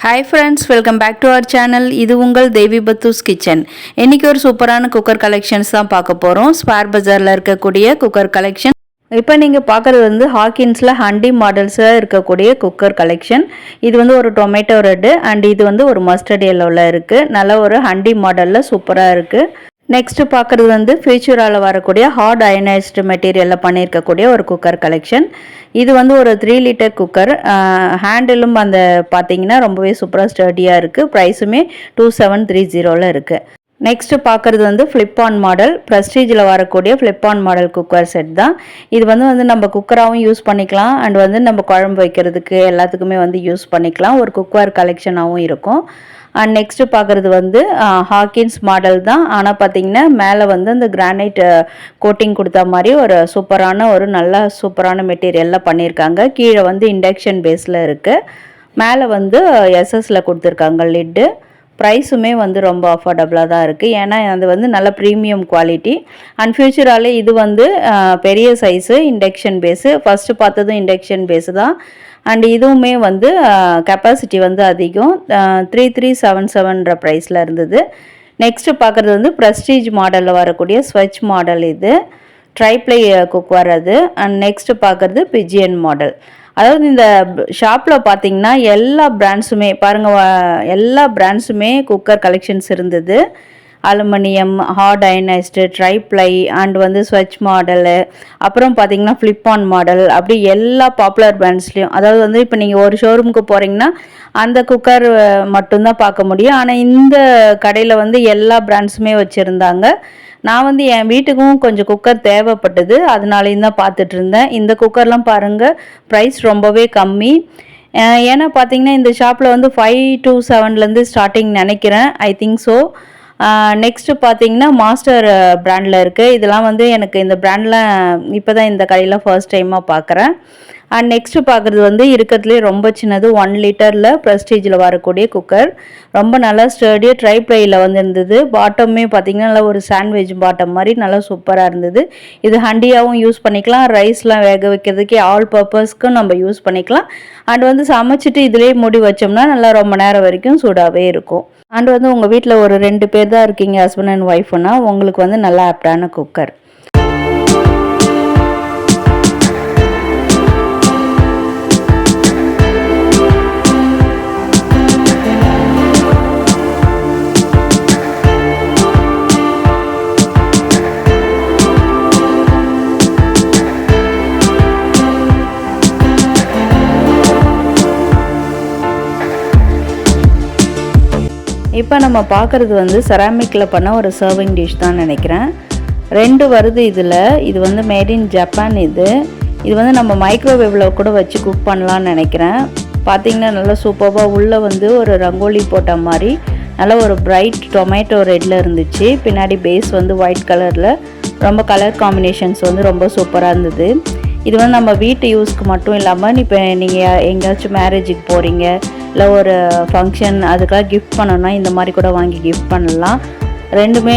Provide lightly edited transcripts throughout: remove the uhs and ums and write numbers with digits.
Hi friends, welcome back to our channel. இது உங்கள் தேவி பத்தூஸ் kitchen. இன்றைக்கி ஒரு சூப்பரான குக்கர் கலெக்ஷன்ஸ் தான் பார்க்க போகிறோம். ஸ்பேர் பஜாரில் இருக்கக்கூடிய குக்கர் கலெக்ஷன். இப்போ நீங்கள் பார்க்குறது ஹாக்கின்ஸில் ஹண்டி மாடல்ஸில் இருக்கக்கூடிய குக்கர் கலெக்ஷன். இது ஒரு டொமேட்டோ ரெட்டு அண்ட் இது ஒரு மஸ்டர்ட் எல்லோவில் இருக்குது. நல்ல ஒரு ஹண்டி மாடலில் சூப்பராக இருக்குது. நெக்ஸ்ட்டு பார்க்குறது ஃபியூச்சரால் வரக்கூடிய ஹார்ட் அயனைஸ்டு மெட்டீரியலில் பண்ணியிருக்கக்கூடிய ஒரு குக்கர் கலெக்ஷன். இது ஒரு 3 லிட்டர் குக்கர். ஹேண்டிலும் பார்த்தீங்கன்னா ரொம்பவே சூப்பராக ஸ்டர்டியாக இருக்குது. ப்ரைஸுமே 2730 இருக்குது. நெக்ஸ்ட்டு பார்க்குறது ஃப்ளிப் ஆன் மாடல், ப்ரெஸ்டீஜில் வரக்கூடிய flip on model cooker set தான். இது நம்ம குக்கராகவும் யூஸ் பண்ணிக்கலாம் அண்ட் நம்ம குழம்பு வைக்கிறதுக்கு எல்லாத்துக்குமே யூஸ் பண்ணிக்கலாம். ஒரு குக்கர் கலெக்ஷனாகவும் இருக்கும். அண்ட் நெக்ஸ்ட்டு பார்க்குறது ஹாக்கின்ஸ் மாடல் தான். ஆனால் பார்த்தீங்கன்னா மேலே அந்த கிரானைட் கோட்டிங் கொடுத்த மாதிரி ஒரு சூப்பரான நல்ல சூப்பரான மெட்டீரியலில் பண்ணியிருக்காங்க. கீழே இண்டக்ஷன் பேஸில் இருக்குது. மேலே எஸ்எஸில் கொடுத்துருக்காங்க லிட்டு. ப்ரைஸுமே ரொம்ப அஃபோர்டபுளாக தான் இருக்குது. ஏன்னா அது நல்ல ப்ரீமியம் குவாலிட்டி. அண்ட் ஃபியூச்சராலே இது பெரிய சைஸு இண்டக்ஷன் பேஸு. ஃபஸ்ட்டு பார்த்ததும் இண்டக்ஷன் பேஸு தான். அண்ட் இதுவுமே கெப்பாசிட்டி அதிகம். 3377 ப்ரைஸில் இருந்தது. நெக்ஸ்ட்டு பார்க்குறது ப்ரெஸ்டீஜ் மாடலில் வரக்கூடிய ஸ்வெச் மாடல். இது ட்ரைப்ளை குக்வேர் அது. அண்ட் நெக்ஸ்ட்டு பார்க்குறது பிஜியன் மாடல். அதாவது இந்த ஷாப்பில் பார்த்தீங்கன்னா எல்லா பிராண்ட்ஸுமே பாருங்கள், எல்லா பிராண்ட்ஸுமே குக்கர் கலெக்ஷன்ஸ் இருந்தது. Aluminium, hard anodised, triply and Svachh model, அப்புறம் பார்த்தீங்கன்னா ஃப்ளிப் ஆன் மாடல், அப்படி எல்லா பாப்புலர் பிராண்ட்ஸ்லேயும். அதாவது இப்போ நீங்கள் ஒரு ஷோரூமுக்கு போகிறீங்கன்னா அந்த குக்கர் மட்டும்தான் பார்க்க முடியும். ஆனால் இந்த கடையில் எல்லா பிராண்ட்ஸுமே வச்சுருந்தாங்க. நான் என் வீட்டுக்கும் கொஞ்சம் குக்கர் தேவைப்பட்டது, அதனாலையும் தான் பார்த்துட்டு இருந்தேன். இந்த குக்கர்லாம் பாருங்கள், ப்ரைஸ் ரொம்பவே கம்மி. ஏன்னா பார்த்தீங்கன்னா இந்த ஷாப்பில் 5 to 7 ஸ்டார்டிங் நினைக்கிறேன், ஐ திங்க் ஸோ. நெக்ஸ்ட்டு பார்த்தீங்கன்னா மாஸ்டர் பிராண்டில் இருக்குது. இதெல்லாம் எனக்கு இந்த பிராண்ட்லாம் இப்போ தான் இந்த கடையில் ஃபர்ஸ்ட் டைமாக பார்க்குறேன். அண்ட் நெக்ஸ்ட்டு பார்க்குறது இருக்கிறதுலே ரொம்ப சின்னது 1 லிட்டரில் ப்ரெஸ்டீஜில் வரக்கூடிய குக்கர். ரொம்ப நல்லா ஸ்டர்டியாக ட்ரைப்ளையில் இருந்தது. பாட்டமே பார்த்திங்கன்னா நல்லா ஒரு சாண்ட்விச் பாட்டம் மாதிரி நல்லா சூப்பராக இருந்தது. இது ஹண்டியாகவும் யூஸ் பண்ணிக்கலாம், ரைஸ்லாம் வேக வைக்கிறதுக்கு ஆல் பர்பஸ்க்கும் நம்ம யூஸ் பண்ணிக்கலாம். அண்ட் சமைச்சிட்டு இதிலே மூடி வச்சோம்னா நல்லா ரொம்ப நேரம் வரைக்கும் சூடாகவே இருக்கும். அண்ட் உங்கள் வீட்டில் ஒரு 2 பேர் தான் இருக்கீங்க, ஹஸ்பண்ட் அண்ட் ஒய்ஃப்னா, உங்களுக்கு நல்லா ஆப்டான குக்கர். இப்போ நம்ம பார்க்குறது செராமிக்கில் பண்ண ஒரு சர்விங் டிஷ் தான் நினைக்கிறேன். 2 வருது இதில். இது மேட் இன் ஜப்பான். இது நம்ம மைக்ரோவேவில் கூட வச்சு குக் பண்ணலான்னு நினைக்கிறேன். பார்த்திங்கன்னா நல்லா சூப்பராக உள்ளே ஒரு ரங்கோலி போட்ட மாதிரி நல்ல ஒரு பிரைட் டொமேட்டோ ரெட்டில் இருந்துச்சு. பின்னாடி பேஸ் ஒயிட் கலரில் ரொம்ப கலர் காம்பினேஷன்ஸ் ரொம்ப சூப்பராக இருந்தது. இது நம்ம வீட்டு யூஸ்க்கு மட்டும் இல்லாமல் இப்போ நீங்கள் எங்கேயாச்சும் மேரேஜுக்கு போகிறீங்க, இல்லை ஒரு ஃபங்க்ஷன், அதுக்கெல்லாம் கிஃப்ட் பண்ணணும்னா இந்த மாதிரி கூட வாங்கி கிஃப்ட் பண்ணலாம். ரெண்டுமே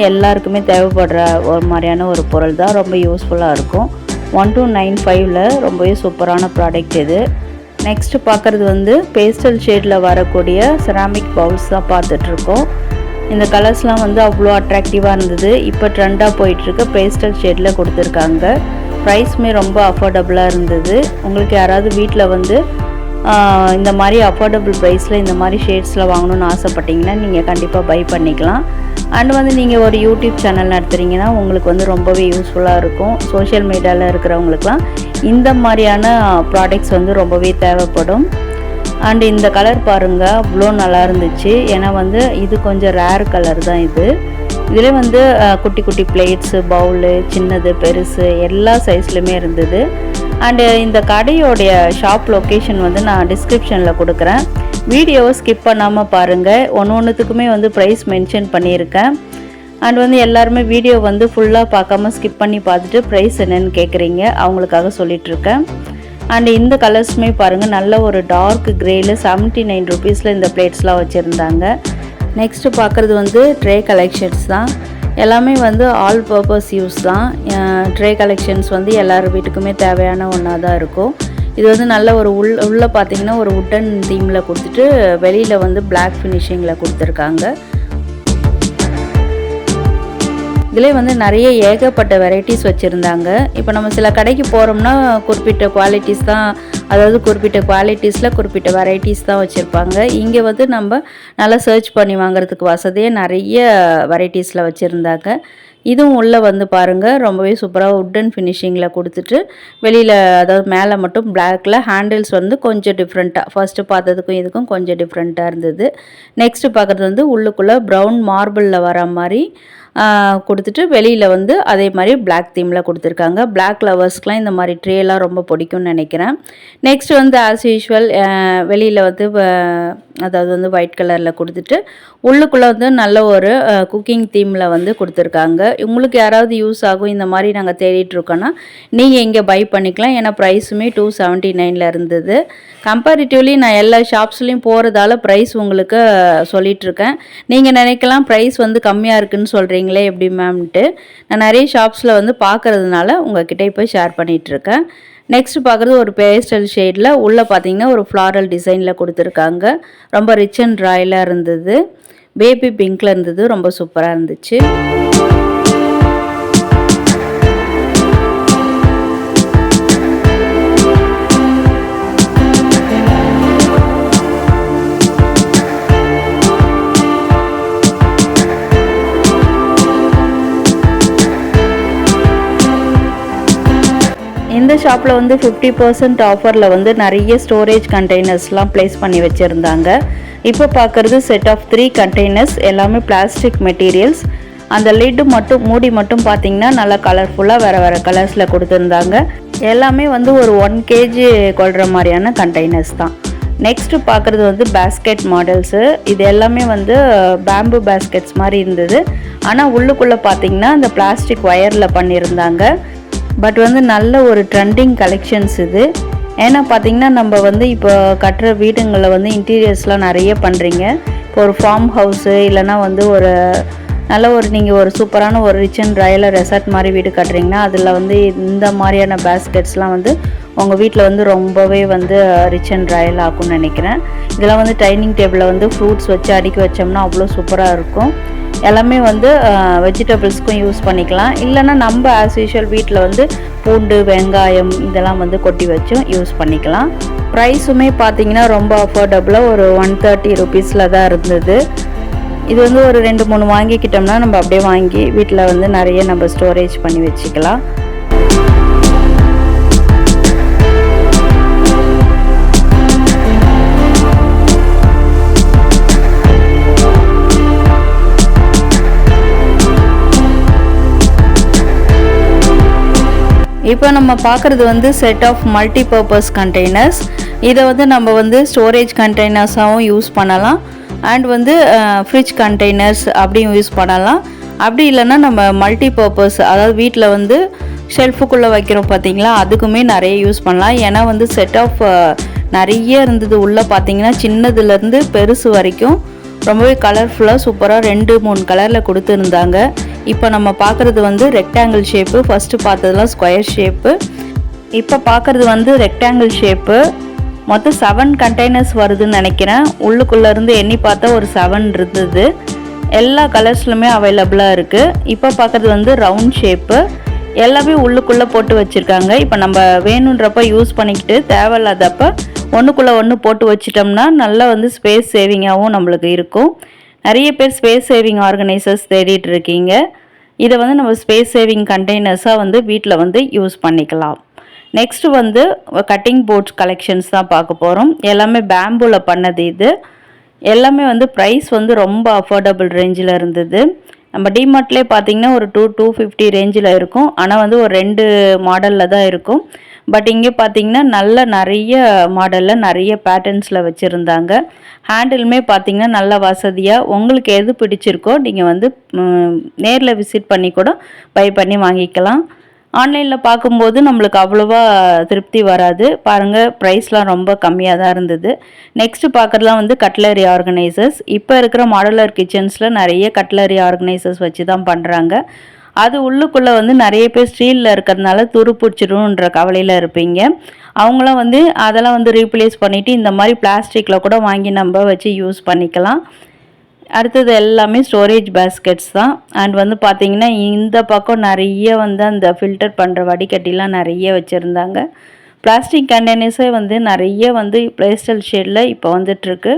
எல்லாருக்குமே தேவைப்படுற ஒரு மாதிரியான ஒரு பொருள் தான். ரொம்ப யூஸ்ஃபுல்லாக இருக்கும். 1295ல் ரொம்பவே சூப்பரான ப்ராடக்ட் இது. நெக்ஸ்ட்டு பார்க்குறது பேஸ்டல் ஷேடில் வரக்கூடிய செராமிக் பவுல்ஸ் தான் பார்த்துட்ருக்கோம். இந்த கலர்ஸ்லாம் அவ்வளோ அட்ராக்டிவாக இருந்தது. இப்போ ட்ரெண்டாக போயிட்டுருக்கு, பேஸ்டல் ஷேடில் கொடுத்துருக்காங்க. ப்ரைஸுமே ரொம்ப அஃபோர்டபுளாக இருந்தது. உங்களுக்கு யாராவது வீட்டில் இந்த மாதிரி அஃபோர்டபுள் ப்ரைஸில் இந்த மாதிரி ஷேட்ஸில் வாங்கணுன்னு ஆசைப்பட்டீங்கன்னா நீங்கள் கண்டிப்பாக பை பண்ணிக்கலாம். அண்ட் நீங்கள் ஒரு யூடியூப் சேனல் நடத்துகிறீங்கன்னா உங்களுக்கு ரொம்பவே யூஸ்ஃபுல்லாக இருக்கும். சோஷியல் மீடியாவில் இருக்கிறவங்களுக்குலாம் இந்த மாதிரியான ப்ராடக்ட்ஸ் ரொம்பவே தேவைப்படும். அண்ட் இந்த கலர் பாருங்கள், அவ்வளோ நல்லா இருந்துச்சு. ஏன்னா இது கொஞ்சம் ரேர் கலர் தான். இதில் குட்டி குட்டி பிளேட்ஸு, பவுலு, சின்னது பெருசு எல்லா சைஸ்லையுமே இருந்தது. அண்டு இந்த கடையோடைய ஷாப் லொக்கேஷன் நான் டிஸ்கிரிப்ஷனில் கொடுக்குறேன். வீடியோவை ஸ்கிப் பண்ணாமல் பாருங்கள். ஒன்றுத்துக்குமே ப்ரைஸ் மென்ஷன் பண்ணியிருக்கேன். அண்ட் எல்லாருமே வீடியோ ஃபுல்லாக பார்க்காம ஸ்கிப் பண்ணி பார்த்துட்டு ப்ரைஸ் என்னென்னு கேட்குறீங்க, அவங்களுக்காக சொல்லிகிட்ருக்கேன். அண்ட் இந்த கலர்ஸுமே பாருங்கள், நல்ல ஒரு டார்க் க்ரேயில் 79 ருபீஸில் இந்த பிளேட்ஸ்லாம் வச்சுருந்தாங்க. நெக்ஸ்ட்டு பார்க்குறது ட்ரே கலெக்ஷன்ஸ் தான். எல்லாமே ஆல் பர்பஸ் யூஸ் தான். ட்ரே கலெக்ஷன்ஸ் எல்லார் வீட்டுக்குமே தேவையான ஒன்றா தான் இருக்கும். இது வந்து நல்ல ஒரு உள்ளே பார்த்தீங்கன்னா ஒரு வுட்டன் தீமில் கொடுத்துட்டு வெளியில் வந்து பிளாக் ஃபினிஷிங்கில் கொடுத்துருக்காங்க. இதிலே வந்து நிறைய ஏகப்பட்ட வெரைட்டிஸ் வச்சுருந்தாங்க. இப்போ நம்ம சில கடைக்கு போகிறோம்னா குறிப்பிட்ட குவாலிட்டிஸ் தான், அதாவது குறிப்பிட்ட குவாலிட்டிஸில் குறிப்பிட்ட வெரைட்டிஸ் தான் வச்சுருப்பாங்க. இங்கே வந்து நம்ம நல்லா சர்ச் பண்ணி வாங்குறதுக்கு வசதியாக நிறைய வெரைட்டிஸில் வச்சுருந்தாங்க. இதுவும் உள்ளே வந்து பாருங்கள் ரொம்பவே சூப்பராக வுட்டன் ஃபினிஷிங்கில் கொடுத்துட்டு வெளியில் அதாவது மேலே மட்டும் பிளாக்கில் ஹேண்டில்ஸ் வந்து கொஞ்சம் டிஃப்ரெண்ட்டாக ஃபஸ்ட்டு பார்த்ததுக்கும் இதுக்கும் கொஞ்சம் டிஃப்ரெண்ட்டாக இருந்தது. நெக்ஸ்ட்டு பார்க்குறது வந்து உள்ளுக்குள்ளே ப்ரௌன் மார்பிளில் வர மாதிரி கொடுத்துட்டு வெளியில் வந்து அதே மாதிரி பிளாக் தீமில் கொடுத்துருக்காங்க. பிளாக் லவர்ஸ்க்கெலாம் இந்த மாதிரி ட்ரேலாம் ரொம்ப பிடிக்கும்னு நினைக்கிறேன். நெக்ஸ்ட் வந்து ஆஸ் யூஷுவல் வெளியில் வந்து அதாவது வந்து ஒயிட் கலரில் கொடுத்துட்டு உள்ளுக்குள்ளே வந்து நல்ல ஒரு குக்கிங் தீமில் வந்து கொடுத்துருக்காங்க. உங்களுக்கு யாராவது யூஸ் ஆகும் இந்த மாதிரி நாங்கள் தேடிட்டுருக்கோன்னா நீங்கள் இங்கே பை பண்ணிக்கலாம். ஏன்னா ப்ரைஸுமே 279 இருந்தது. கம்பேரிட்டிவ்லி நான் எல்லா ஷாப்ஸ்லேயும் போகிறதால ப்ரைஸ் உங்களுக்கு சொல்லிகிட்ருக்கேன். நீங்கள் நினைக்கலாம் ப்ரைஸ் வந்து கம்மியாக இருக்குதுன்னு சொல்கிறீங்களே எப்படி மேம்ன்ட்டு. நான் நிறைய ஷாப்ஸில் வந்து பார்க்குறதுனால உங்கள்கிட்ட இப்போ ஷேர் பண்ணிகிட்ருக்கேன். நெக்ஸ்ட் பார்க்குறது ஒரு பேஸ்டல் ஷேடில் உள்ளே பார்த்தீங்கன்னா ஒரு ஃப்ளாரல் டிசைனில் கொடுத்துருக்காங்க. ரொம்ப ரிச் அண்ட் ராயலாக இருந்தது. பேபி பிங்க்கில் இருந்தது. ரொம்ப சூப்பராக இருந்துச்சு. இந்த ஷாப்பில் வந்து 50% ஆஃபரில் வந்து நிறைய ஸ்டோரேஜ் கண்டெய்னர்ஸ்லாம் ப்ளேஸ் பண்ணி வச்சுருந்தாங்க. இப்போ பார்க்குறது செட் ஆஃப் 3 கண்டெய்னர்ஸ், எல்லாமே பிளாஸ்டிக் மெட்டீரியல்ஸ். அந்த லிட்டு மட்டும் மூடி மட்டும் பார்த்திங்கன்னா நல்லா கலர்ஃபுல்லாக வேறு வேறு கலர்ஸில் கொடுத்துருந்தாங்க. எல்லாமே வந்து ஒரு 1 kg கொள்கிற மாதிரியான கண்டெய்னர்ஸ் தான். நெக்ஸ்ட்டு பார்க்குறது வந்து பேஸ்கெட் மாடல்ஸு. இது எல்லாமே வந்து பேம்பு பேஸ்கெட்ஸ் மாதிரி இருந்தது. ஆனால் உள்ளுக்குள்ளே பார்த்திங்கன்னா அந்த பிளாஸ்டிக் ஒயரில் பண்ணியிருந்தாங்க. பட் வந்து நல்ல ஒரு ட்ரெண்டிங் கலெக்ஷன்ஸ் இது. ஏன்னா பார்த்திங்கன்னா நம்ம வந்து இப்போ கட்டுற வீடுங்களில் வந்து இன்டீரியர்ஸ்லாம் நிறைய பண்ணுறீங்க. இப்போ ஒரு ஃபார்ம் ஹவுஸு இல்லைனா வந்து ஒரு நல்ல ஒரு நீங்கள் ஒரு சூப்பரான ஒரு ரிச் அண்ட் ராயலாக ரெசார்ட் மாதிரி வீடு கட்டுறீங்கன்னா அதில் வந்து இந்த மாதிரியான பேஸ்கெட்ஸ்லாம் வந்து உங்கள் வீட்டில் வந்து ரொம்பவே வந்து ரிச் அண்ட் ராயல் ஆகும்னு நினைக்கிறேன். இதெல்லாம் வந்து டைனிங் டேபிளில் வந்து ஃப்ரூட்ஸ் வச்சு அடுக்கி வச்சோம்னா அவ்வளோ சூப்பராக இருக்கும். எல்லாமே வந்து வெஜிடபிள்ஸ்க்கும் யூஸ் பண்ணிக்கலாம். இல்லைனா நம்ம ஆஸ் யூஷுவல் வீட்டில் வந்து பூண்டு வெங்காயம் இதெல்லாம் வந்து கொட்டி வச்சும் யூஸ் பண்ணிக்கலாம். ப்ரைஸுமே பார்த்திங்கன்னா ரொம்ப அஃபோர்டபுளாக ஒரு 130 ருபீஸில் தான் இருந்தது. இது வந்து ஒரு 2-3 வாங்கிக்கிட்டோம்னா நம்ம அப்படியே வாங்கி வீட்டில் வந்து நிறைய நம்ம ஸ்டோரேஜ் பண்ணி வச்சுக்கலாம். இப்போ நம்ம பார்க்குறது வந்து set of multi purpose containers. இதை வந்து நம்ம வந்து ஸ்டோரேஜ் கண்டெய்னர்ஸாகவும் யூஸ் பண்ணலாம். அண்ட் வந்து ஃப்ரிட்ஜ் கண்டெய்னர்ஸ் அப்படியும் யூஸ் பண்ணலாம். அப்படி இல்லைன்னா நம்ம மல்டி பர்பஸ் அதாவது வீட்டில் வந்து ஷெல்ஃபுக்குள்ளே வைக்கிறோம் பார்த்திங்களா, அதுக்குமே நிறைய யூஸ் பண்ணலாம். ஏன்னா வந்து செட் ஆஃப் நிறைய இருந்தது. உள்ளே பார்த்திங்கன்னா சின்னதுலேருந்து பெருசு வரைக்கும் ரொம்பவே கலர்ஃபுல்லாக சூப்பராக 2-3 கலரில் கொடுத்துருந்தாங்க. இப்போ நம்ம பார்க்குறது வந்து ரெக்டாங்கிள் ஷேப்பு. ஃபஸ்ட்டு பார்த்ததுலாம் ஸ்கொயர் ஷேப்பு. இப்போ பார்க்குறது வந்து ரெக்டாங்கிள் ஷேப்பு. மொத்தம் 7 கண்டெய்னர்ஸ் வருதுன்னு நினைக்கிறேன். உள்ளுக்குள்ளேருந்து எண்ணி பார்த்தா ஒரு 7 இருந்தது. எல்லா கலர்ஸ்லுமே அவைலபிளாக இருக்குது. இப்போ பார்க்குறது வந்து ரவுண்ட் ஷேப்பு. எல்லாமே உள்ளுக்குள்ளே போட்டு வச்சுருக்காங்க. இப்போ நம்ம வேணுன்றப்ப யூஸ் பண்ணிக்கிட்டு தேவையில்லாதப்ப ஒன்றுக்குள்ளே ஒன்று போட்டு வச்சிட்டோம்னா நல்லா வந்து ஸ்பேஸ் சேவிங்காகவும் நம்மளுக்கு இருக்கும். நிறைய பேர் ஸ்பேஸ் சேவிங் ஆர்கனைசர்ஸ் தேடிட்டு இருக்கீங்க. இதை வந்து நம்ம ஸ்பேஸ் சேவிங் கண்டெய்னர்ஸாக வந்து வீட்டில் வந்து யூஸ் பண்ணிக்கலாம். நெக்ஸ்ட்டு வந்து கட்டிங் போர்ட்ஸ் கலெக்ஷன்ஸ் தான் பார்க்க போகிறோம். எல்லாமே பேம்பூவில் பண்ணது. இது எல்லாமே வந்து ப்ரைஸ் வந்து ரொம்ப அஃபோர்டபுள் ரேஞ்சில் இருந்தது. நம்ம டிமார்ட்லேயே பார்த்திங்கன்னா ஒரு 250 ரேஞ்சில் இருக்கும். ஆனால் வந்து ஒரு 2 மாடலில் தான் இருக்கும். பட் இங்கே பார்த்திங்கன்னா நல்ல நிறைய மாடலில் நிறைய பேட்டர்ன்ஸில் வச்சுருந்தாங்க. ஹேண்டிலுமே பார்த்திங்கன்னா நல்ல வசதியாக உங்களுக்கு எது பிடிச்சிருக்கோ நீங்கள் வந்து நேரில் விசிட் பண்ணி கூட பை பண்ணி வாங்கிக்கலாம். ஆன்லைனில் பார்க்கும்போது நம்மளுக்கு அவ்வளோவா திருப்தி வராது. பாருங்கள் ப்ரைஸ்லாம் ரொம்ப கம்மியாக தான் இருந்தது. நெக்ஸ்ட்டு பார்க்குறதுலாம் வந்து கட்லரி ஆர்கனைசர்ஸ். இப்போ இருக்கிற மாடுலர் கிச்சன்ஸில் நிறைய கட்லரி ஆர்கனைசர்ஸ் வச்சு தான் பண்ணுறாங்க. அது உள்ளுக்குள்ளே வந்து நிறைய பேர் ஸ்டீலில் இருக்கிறதுனால துரு பிடிச்சிடும்ன்ற கவலையில் இருப்பீங்க. அவங்களாம் வந்து அதெல்லாம் வந்து ரீப்ளேஸ் பண்ணிவிட்டு இந்த மாதிரி பிளாஸ்டிக்கில் கூட வாங்கி நம்ம வச்சு யூஸ் பண்ணிக்கலாம். அடுத்தது எல்லாமே ஸ்டோரேஜ் பேஸ்கெட்ஸ் தான். அண்ட் வந்து பார்த்திங்கன்னா இந்த பக்கம் நிறைய வந்து அந்த ஃபில்டர் பண்ணுற வடிகட்டிலாம் நிறைய வச்சுருந்தாங்க. பிளாஸ்டிக் கண்டெய்னர்ஸே வந்து நிறைய வந்து பேஸ்டல் ஷேடில் இப்போ வந்துட்டுருக்கு.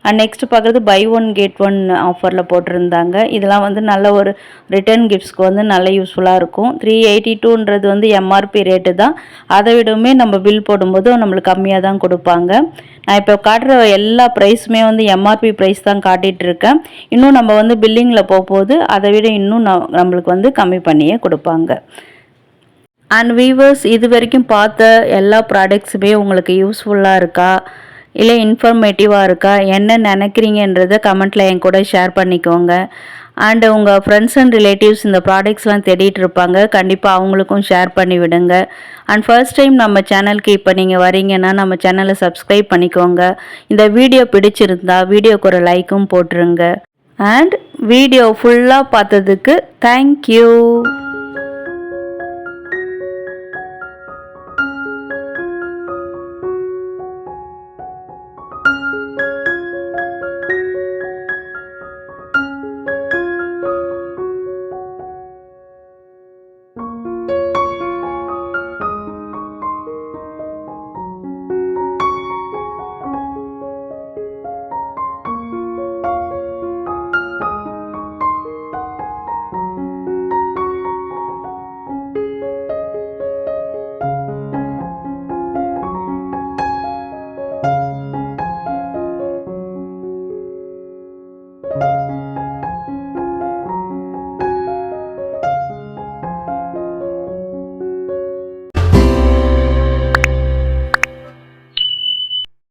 அண்ட் நெக்ஸ்ட் பார்க்குறது பை ஒன் கெட் ஒன் ஆஃபரில் போட்டிருந்தாங்க. இதெல்லாம் வந்து நல்ல ஒரு ரிட்டர்ன் கிஃப்ட்ஸ்க்கு வந்து நல்ல யூஸ்ஃபுல்லாக இருக்கும். 382ன்றது வந்து எம்ஆர்பி ரேட்டு தான். அதை விடவுமே நம்ம பில் போடும்போது நம்மளுக்கு கம்மியாக தான் கொடுப்பாங்க. நான் இப்போ காட்டுற எல்லா ப்ரைஸுமே வந்து எம்ஆர்பி ப்ரைஸ் தான் காட்டிகிட்ருக்கேன். இன்னும் நம்ம வந்து பில்லிங்கில் போகும்போது அதை விட இன்னும் நம்மளுக்கு வந்து கம்மி பண்ணியே கொடுப்பாங்க. அண்ட் வீவர்ஸ், இது வரைக்கும் பார்த்த எல்லா ப்ராடக்ட்ஸுமே உங்களுக்கு யூஸ்ஃபுல்லாக இருக்கா, இல்லை இன்ஃபர்மேட்டிவாக இருக்கா, என்ன நினைக்கிறீங்கன்றதை கமெண்ட்டில் என் கூட ஷேர் பண்ணிக்கோங்க. அண்டு உங்கள் ஃப்ரெண்ட்ஸ் அண்ட் ரிலேட்டிவ்ஸ் இந்த ப்ராடக்ட்ஸ்லாம் தேடிட்டு இருப்பாங்க. கண்டிப்பாக அவங்களுக்கும் ஷேர் பண்ணி விடுங்க. அண்ட் ஃபர்ஸ்ட் டைம் நம்ம சேனலுக்கு இப்போ நீங்கள் வரீங்கன்னா நம்ம சேனலை சப்ஸ்கிரைப் பண்ணிக்கோங்க. இந்த வீடியோ பிடிச்சிருந்தா வீடியோக்கு ஒரு லைக்கும் போட்டுருங்க. அண்ட் வீடியோ ஃபுல்லாக பார்த்ததுக்கு தேங்க்யூ.